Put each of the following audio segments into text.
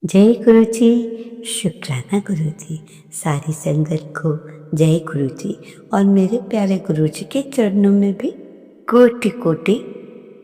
जय गुरु जी। शुक्राना गुरु जी। सारी संगत को जय गुरु जी और मेरे प्यारे गुरु जी के चरणों में भी कोटि कोटि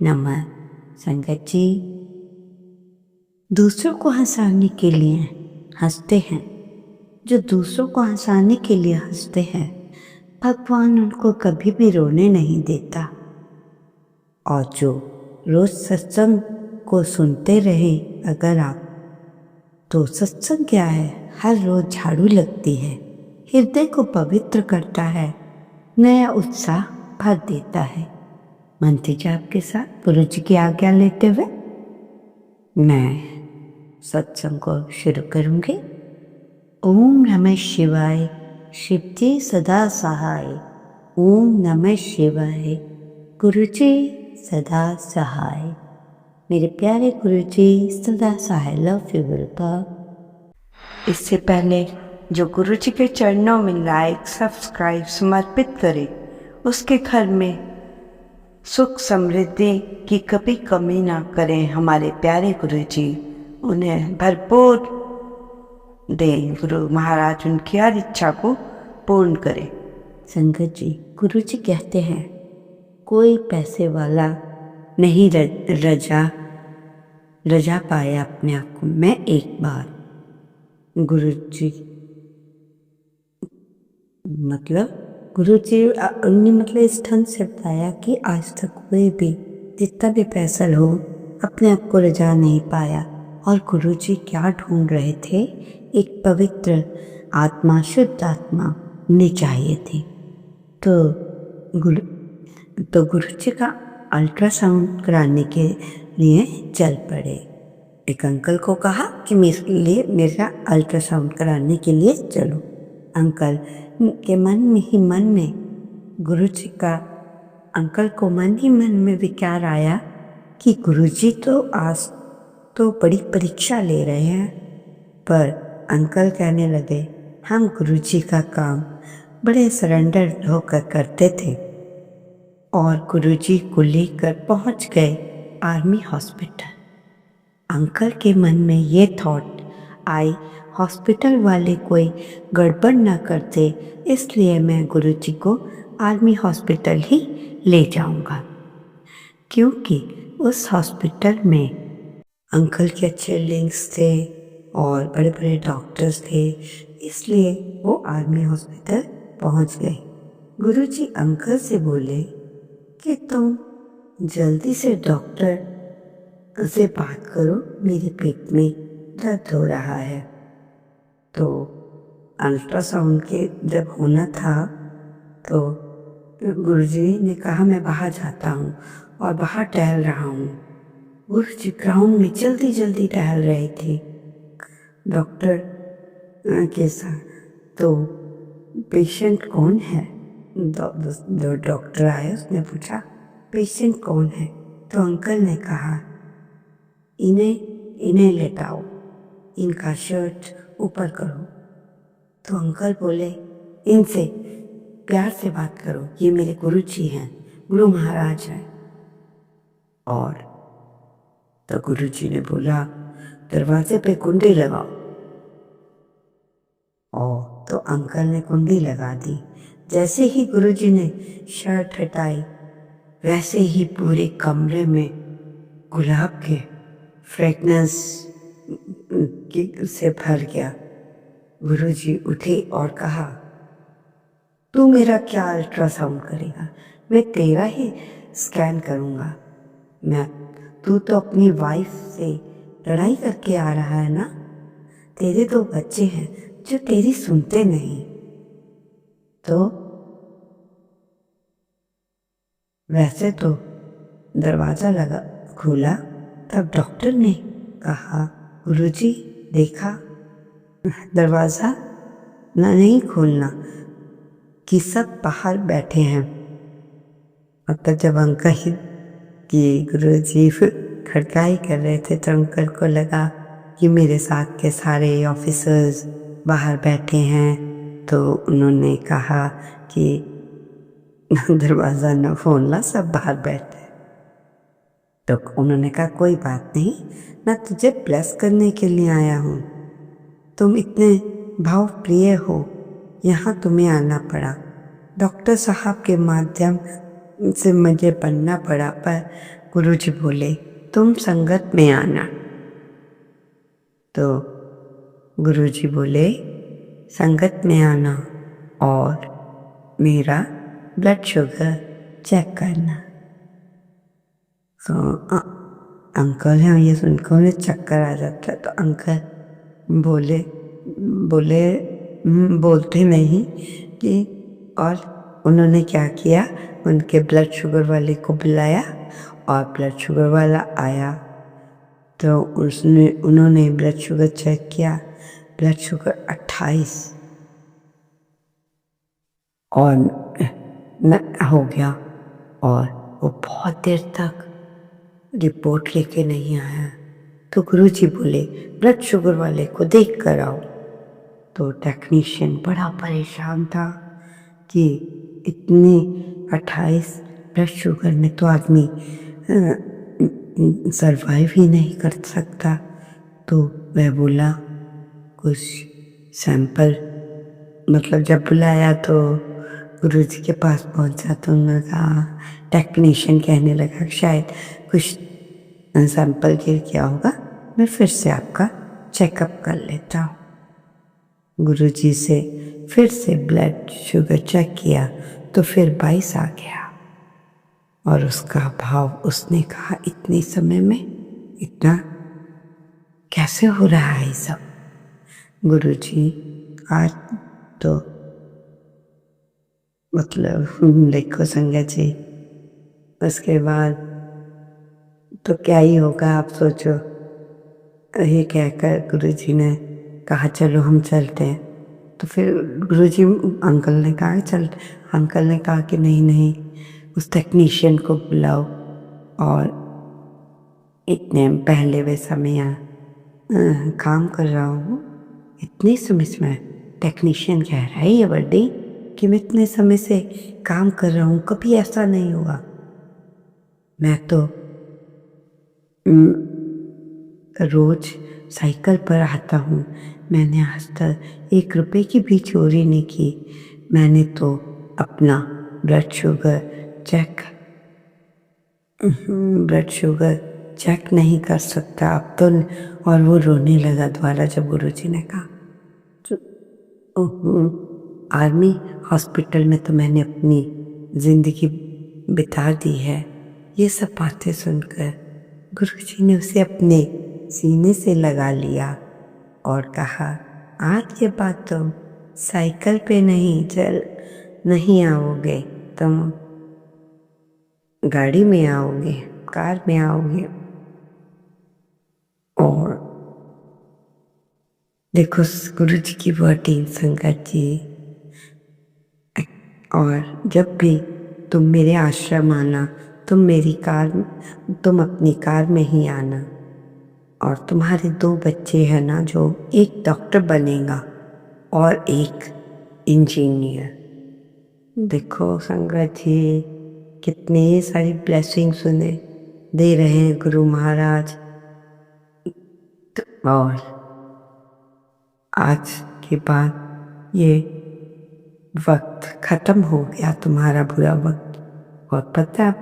नमन। संगत जी, दूसरों को हंसाने के लिए हंसते हैं, जो दूसरों को हंसाने के लिए हंसते हैं, भगवान उनको कभी भी रोने नहीं देता। और जो रोज सत्संग को सुनते रहे अगर आप, तो सत्संग क्या है, हर रोज झाड़ू लगती है, हृदय को पवित्र करता है, नया उत्साह भर देता है। मंत्री जी आपके साथ गुरु जी की आज्ञा लेते हुए मैं सत्संग को शुरू करूंगी। ओम नमः शिवाय। शिव जी सदा सहाय। ओम नमः शिवाय। गुरु जी सदा सहाय। मेरे प्यारे गुरु जी सदा सहाय। Love you welcome. इससे पहले जो गुरु जी के चरणों में लाइक सब्सक्राइब समर्पित करे, उसके घर में सुख समृद्धि की कभी कमी ना करें हमारे प्यारे गुरु जी। उन्हें भरपूर दे गुरु महाराज, उनकी हर इच्छा को पूर्ण करें। संगत जी, गुरु जी कहते हैं कोई पैसे वाला नहीं रजा पाया अपने आप को। मैं एक बार गुरु जी उन्होंने इस ढंग से बताया कि आज तक कोई भी जितना भी पैसा हो अपने आप को रजा नहीं पाया। और गुरु जी क्या ढूंढ रहे थे? एक पवित्र आत्मा, शुद्ध आत्मा उन्हें चाहिए थी। तो गुरु जी का अल्ट्रासाउंड कराने के लिए चल पड़े। एक अंकल को कहा कि मेरा अल्ट्रासाउंड कराने के लिए चलो। अंकल के मन में गुरु जी का अंकल को मन ही मन में विचार आया कि गुरु जी तो आज तो बड़ी परीक्षा ले रहे हैं। पर अंकल कहने लगे, हम गुरु जी का काम बड़े सरेंडर होकर करते थे। और गुरु जी को लेकर पहुंच गए आर्मी हॉस्पिटल। अंकल के मन में ये थॉट आई, हॉस्पिटल वाले कोई गड़बड़ ना करते, इसलिए मैं गुरु जी को आर्मी हॉस्पिटल ही ले जाऊंगा, क्योंकि उस हॉस्पिटल में अंकल के अच्छे लिंक्स थे और बड़े बड़े डॉक्टर्स थे, इसलिए वो आर्मी हॉस्पिटल पहुंच गए। गुरु जी अंकल से बोले कि तुम जल्दी से डॉक्टर से बात करो, मेरे पेट में दर्द हो रहा है। तो अल्ट्रासाउंड के जब होना था तो गुरुजी ने कहा मैं बाहर जाता हूँ और बाहर टहल रहा हूँ। गुरुजी ग्राउंड में जल्दी जल्दी टहल रहे थे डॉक्टर के साथ। तो पेशेंट कौन है? जो डॉक्टर आया उसने पूछा पेशेंट कौन है? तो अंकल ने कहा इन्हें लेटाओ, इनका शर्ट ऊपर करो। तो अंकल बोले इनसे प्यार से बात करो, ये मेरे गुरु जी हैं, गुरु महाराज हैं। और तो गुरु जी ने बोला दरवाजे पे कुंडी लगाओ। और तो अंकल ने कुंडी लगा दी। जैसे ही गुरु जी ने शर्ट हटाई, वैसे ही पूरे कमरे में गुलाब के फ्रेगनेंस से भर गया। गुरुजी उठे और कहा तू मेरा क्या अल्ट्रासाउंड करेगा? मैं तेरा ही स्कैन करूंगा। तू तो अपनी वाइफ से लड़ाई करके आ रहा है ना? तेरे 2 बच्चे हैं जो तेरी सुनते नहीं। तो वैसे तो दरवाजा खोला, तब डॉक्टर ने कहा गुरुजी देखा दरवाजा नहीं खोलना कि सब बाहर बैठे हैं। मतलब जब अंकल की गुरुजी खड़काई कर रहे थे तो अंकल को लगा कि मेरे साथ के सारे ऑफिसर्स बाहर बैठे हैं। तो उन्होंने कहा कि दरवाज़ा न खोलना, सब बाहर बैठे। तो उन्होंने कहा कोई बात नहीं, मैं तुझे ब्लेस करने के लिए आया हूँ। तुम इतने भाव प्रिय हो, यहाँ तुम्हें आना पड़ा। डॉक्टर साहब के माध्यम से मुझे बनना पड़ा, पर गुरुजी बोले तुम संगत में आना। तो गुरुजी बोले संगत में आना और मेरा ब्लड शुगर चेक करना। तो अंकल हैं, ये सुनकर उन्हें चक्कर आ जाता है। तो अंकल बोले बोले बोलते नहीं कि, और उन्होंने क्या किया, उनके ब्लड शुगर वाले को बुलाया और ब्लड शुगर वाला आया। तो उन्होंने ब्लड शुगर चेक किया, ब्लड शुगर 28 और न हो गया। और वो बहुत देर तक रिपोर्ट लेके नहीं आया। तो गुरुजी बोले ब्लड शुगर वाले को देख कर आओ। तो टेक्नीशियन बड़ा परेशान था कि इतनी 28 ब्लड शुगर में तो आदमी सरवाइव ही नहीं कर सकता। तो वह बोला कुछ सैंपल, मतलब जब बुलाया तो गुरुजी के पास पहुंचा तो उन्होंने कहा, टेक्नीशियन कहने लगा शायद कुछ सैंपल गिर गया होगा, मैं फिर से आपका चेकअप कर लेता हूँ। गुरुजी से फिर से ब्लड शुगर चेक किया तो फिर 22 आ गया। और उसका भाव, उसने कहा इतने समय में इतना कैसे हो रहा है ये सब। गुरुजी आज तो मतलब देखो संगत जी, उसके बाद तो क्या ही होगा आप सोचो। ये कहकर गुरुजी ने कहा चलो हम चलते हैं। तो फिर गुरुजी अंकल ने कहा चल, अंकल ने कहा कि नहीं नहीं, उस टेक्नीशियन को बुलाओ। और इतने पहले वैसा मैं यहाँ काम कर रहा हूँ, इतने समय से मैं, टेक्नीशियन कह रहा है ये वर्दी कि मैं इतने समय से काम कर रहा हूँ, कभी ऐसा नहीं हुआ। मैं तो रोज साइकिल पर आता हूँ, मैंने आज तक 1 रुपए की भी चोरी नहीं की। मैंने तो अपना ब्लड शुगर चेक नहीं कर सकता अब तो। और वो रोने लगा दोबारा जब गुरुजी ने कहा आर्मी हॉस्पिटल में तो मैंने अपनी जिंदगी बिता दी है। ये सब बातें सुनकर गुरुजी ने उसे अपने सीने से लगा लिया और कहा आज के बाद तुम साइकिल पे नहीं आओगे, तुम गाड़ी में आओगे, कार में आओगे। और देखो गुरुजी की वर्डिंग संगत जी। और जब भी तुम मेरे आश्रम आना, तुम अपनी कार में ही आना। और तुम्हारे 2 बच्चे हैं ना, जो एक डॉक्टर बनेगा और एक इंजीनियर। देखो संगत जी कितने सारी ब्लेसिंग्स उन्हें दे रहे हैं गुरु महाराज। और आज के बाद ये वक्त खत्म हो गया, तुम्हारा बुरा वक्त। और पता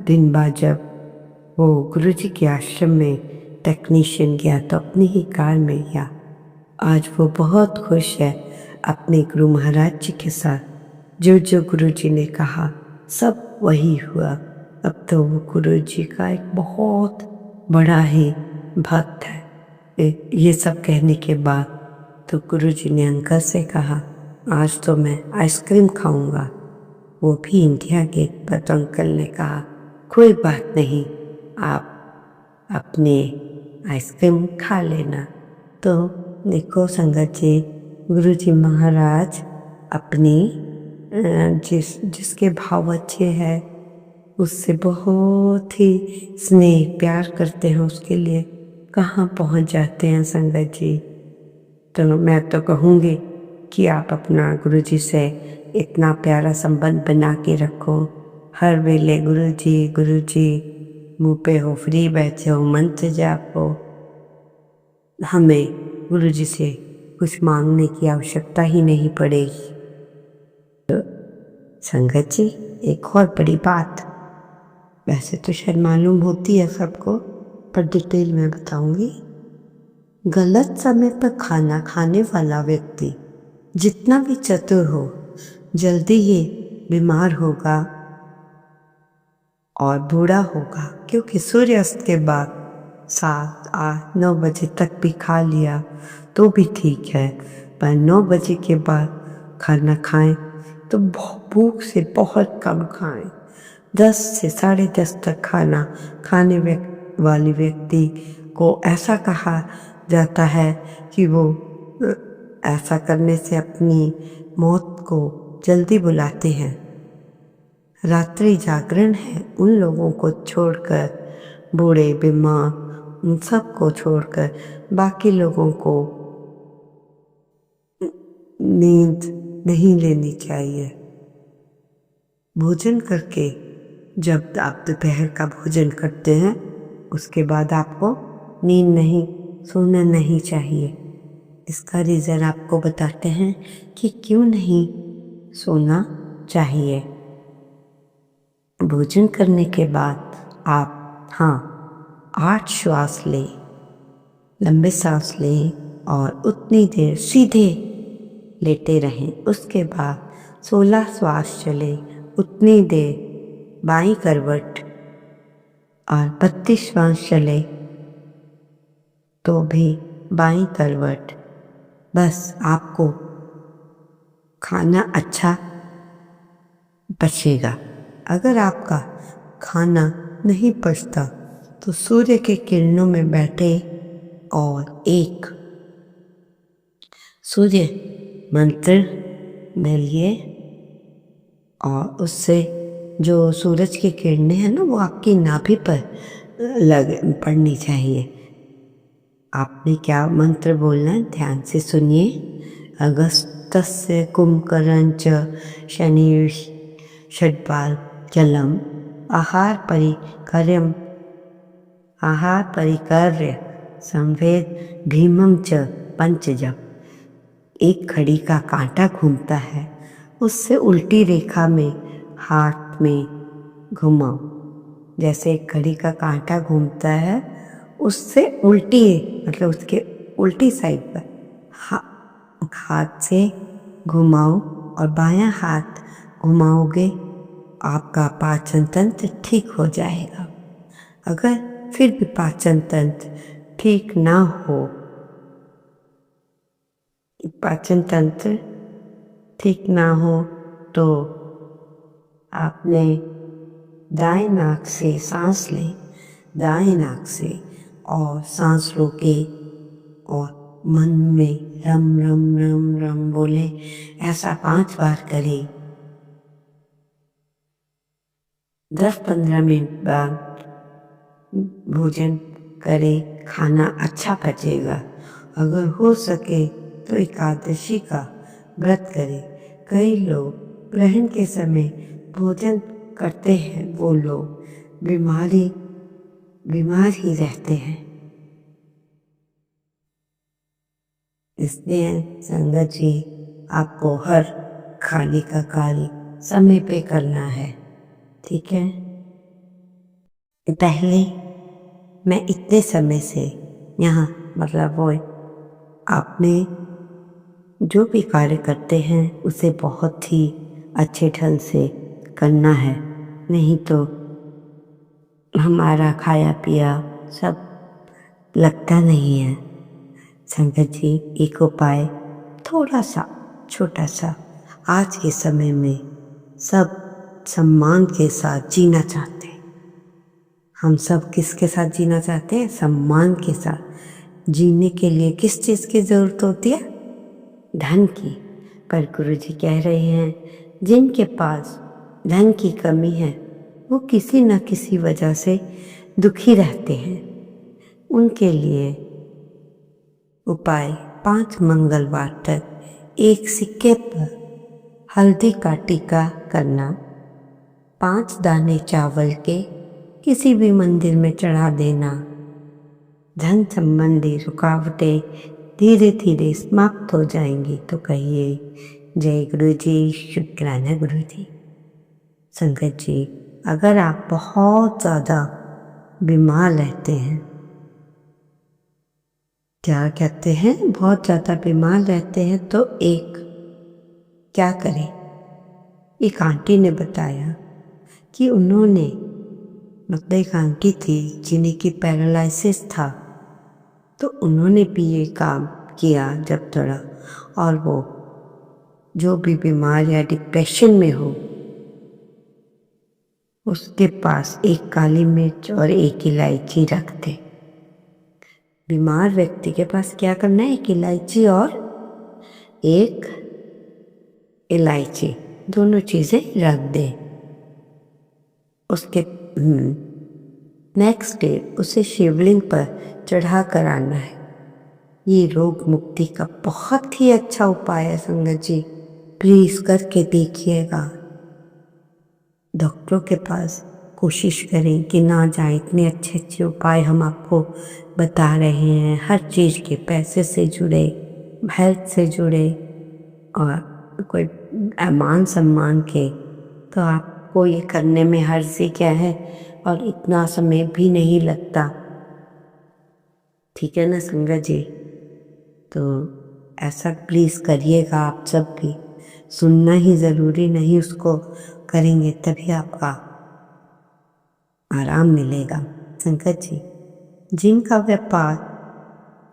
दिन बाद जब वो गुरुजी के आश्रम में टेक्नीशियन गया तो अपनी ही कार में गया। आज वो बहुत खुश है अपने गुरु महाराज जी के साथ। जो जो गुरुजी ने कहा सब वही हुआ। अब तो वो गुरुजी का एक बहुत बड़ा ही भक्त है। ये सब कहने के बाद तो गुरुजी ने अंकल से कहा आज तो मैं आइसक्रीम खाऊंगा, वो भी इंडिया गेट पर। तो अंकल ने कहा कोई बात नहीं, आप अपने आइसक्रीम खा लेना। तो देखो संगत जी, गुरुजी महाराज अपनी जिसके भाव अच्छे हैं उससे बहुत ही स्नेह प्यार करते हैं, उसके लिए कहाँ पहुँच जाते हैं संगत जी। तो मैं तो कहूँगी कि आप अपना गुरुजी से इतना प्यारा संबंध बना के रखो। हर वेले गुरुजी गुरुजी मुंह पे हो, फ्री बैठे हो, मंत्र जाप हो, हमें गुरु जी से कुछ मांगने की आवश्यकता ही नहीं पड़ेगी। संगत जी, एक और बड़ी बात, वैसे तो शायद मालूम होती है सबको, पर डिटेल में बताऊंगी। गलत समय पर खाना खाने वाला व्यक्ति जितना भी चतुर हो, जल्दी ही बीमार होगा और बूढ़ा होगा, क्योंकि सूर्यास्त के बाद 7, 8, 9 बजे तक भी खा लिया तो भी ठीक है, पर 9 बजे के बाद खाना खाएं तो भूख से बहुत कम खाएं। 10 से 10:30 तक खाना खाने वाले व्यक्ति को ऐसा कहा जाता है कि वो ऐसा करने से अपनी मौत को जल्दी बुलाते हैं। रात्रि जागरण है उन लोगों को छोड़कर, बूढ़े, बीमार, उन सब को छोड़कर बाकी लोगों को नींद नहीं लेनी चाहिए। भोजन करके, जब आप दोपहर का भोजन करते हैं उसके बाद आपको नींद नहीं, सोना नहीं चाहिए। इसका रीज़न आपको बताते हैं कि क्यों नहीं सोना चाहिए। भोजन करने के बाद आप 8 श्वास लें, लंबे सांस लें और उतनी देर सीधे लेटे रहें। उसके बाद 16 श्वास चले, उतनी देर बाईं करवट, और 32 श्वास चले तो भी बाईं करवट। बस आपको खाना अच्छा पचेगा। अगर आपका खाना नहीं पचता तो सूर्य की किरणों में बैठे और एक सूर्य मंत्र बोलिए, और उससे जो सूरज की किरणें हैं ना, वो आपकी नाभि पर पड़नी चाहिए। आपने क्या मंत्र बोलना है, ध्यान से सुनिए। अगस्तस्य कुंभकर्ण च शनि षड्बाल जलम आहार परिकर्य संवेद भीमम च पंचजम। एक घड़ी का कांटा घूमता है, उससे उल्टी रेखा में हाथ में घुमाओ। जैसे एक घड़ी का कांटा घूमता है, उससे उल्टी, मतलब उसके उल्टी साइड पर हाथ से घुमाओ, और बायां हाथ घुमाओगे आपका पाचन तंत्र ठीक हो जाएगा। अगर फिर भी पाचन तंत्र ठीक ना हो, तो आपने दाएं नाक से सांस लें, दाएं नाक से, और सांस रोके और मन में रम रम रम रम बोले। ऐसा 5 बार करें। 10-15 मिनट बाद भोजन करें, खाना अच्छा पचेगा। अगर हो सके तो एकादशी का व्रत करें। कई लोग ग्रहण के समय भोजन करते हैं, वो लोग बीमार ही रहते हैं। इसलिए संगत जी, आपको हर खाने का कार्य समय पे करना है, ठीक है। पहले मैं इतने समय से यहाँ, मतलब वो आपने जो भी कार्य करते हैं उसे बहुत ही अच्छे ढंग से करना है, नहीं तो हमारा खाया पिया सब लगता नहीं है। संगत जी, एक उपाय थोड़ा सा छोटा सा, आज के समय में सब सम्मान के साथ जीना चाहते हैं। हम सब किसके साथ जीना चाहते हैं? सम्मान के साथ। जीने के लिए किस चीज़ की ज़रूरत होती है? धन की। पर गुरु जी कह रहे हैं, जिनके पास धन की कमी है वो किसी न किसी वजह से दुखी रहते हैं। उनके लिए उपाय 5 मंगलवार तक एक सिक्के पर हल्दी का टीका करना, 5 दाने चावल के किसी भी मंदिर में चढ़ा देना। धन संबंधी रुकावटें धीरे धीरे समाप्त हो जाएंगी। तो कहिए जय गुरु जी, शुक्राना गुरु जी। संगत जी, अगर आप बहुत ज़्यादा बीमार रहते हैं, क्या कहते हैं, बहुत ज़्यादा बीमार रहते हैं, तो क्या करें। एक आंटी ने बताया कि उन्होंने, मतलब एक आंटी थी जिन्हें की पैरालिसिस था, तो उन्होंने भी ये काम किया जब थोड़ा, और वो जो भी बीमार या डिप्रेशन में हो उसके पास एक काली मिर्च और एक इलायची रख दे। बीमार व्यक्ति के पास क्या करना है, एक इलायची और एक इलायची, दोनों चीज़ें रख दे। उसके नेक्स्ट डे उसे शिवलिंग पर चढ़ा कर आना है। ये रोग मुक्ति का बहुत ही अच्छा उपाय है संगत जी, प्लीज़ करके देखिएगा। डॉक्टरों के पास कोशिश करें कि ना जाए, इतने अच्छे अच्छे उपाय हम आपको बता रहे हैं, हर चीज़ के, पैसे से जुड़े, हेल्थ से जुड़े और कोई मान सम्मान के। तो आपको ये करने में हर्जी क्या है, और इतना समय भी नहीं लगता, ठीक है ना संगत जी। तो ऐसा प्लीज़ करिएगा आप सब भी। सुनना ही ज़रूरी नहीं, उसको करेंगे तभी आपका आराम मिलेगा। संगत जी, जिनका व्यापार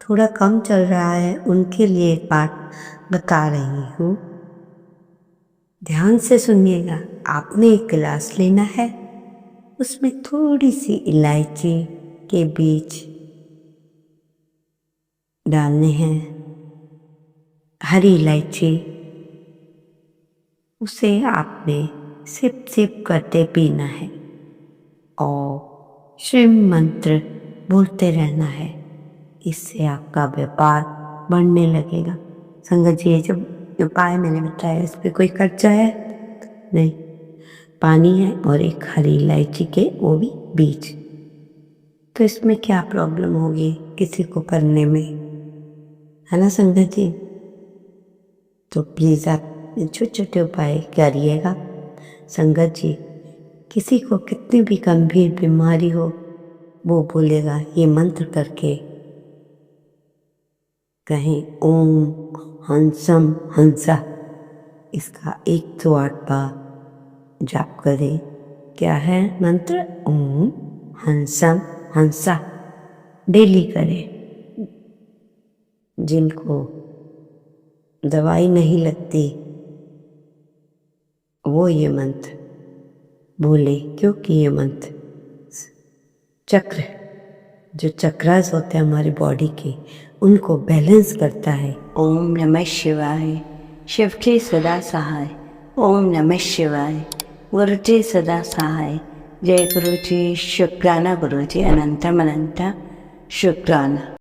थोड़ा कम चल रहा है उनके लिए एक बात बता रही हूँ, ध्यान से सुनिएगा। आपने एक गिलास लेना है, उसमें थोड़ी सी इलायची के बीज डालने हैं, हरी इलायची, उसे आपने सिप सिप करते पीना है और शिव मंत्र बोलते रहना है। इससे आपका व्यापार बढ़ने लगेगा। संगत जी, ये जो उपाय मैंने बताया इस पर कोई खर्चा है नहीं, पानी है और एक हरी इलायची के वो भी बीज, तो इसमें क्या प्रॉब्लम होगी किसी को करने में, है ना संगत जी। तो प्लीज़ आप छोटे छोटे उपाय करिएगा। संगत जी, किसी को कितनी भी गंभीर बीमारी हो, वो बोलेगा ये मंत्र करके, कहें ओम हंसम हंसा, इसका 108 बार जाप करें। क्या है मंत्र, ओम हंसम हंसा, डेली करें। जिनको दवाई नहीं लगती वो ये मंत्र बोले, क्योंकि ये मंत्र चक्र, जो चक्रास होते हैं हमारी बॉडी के, उनको बैलेंस करता है। ओम नमः शिवाय, शिव के सदा सहाय। ओम नमः शिवाय, गुरु जी सदा सहाय। जय गुरु जी, शुक्राना गुरु जी, अनंतम अनंत शुक्राना।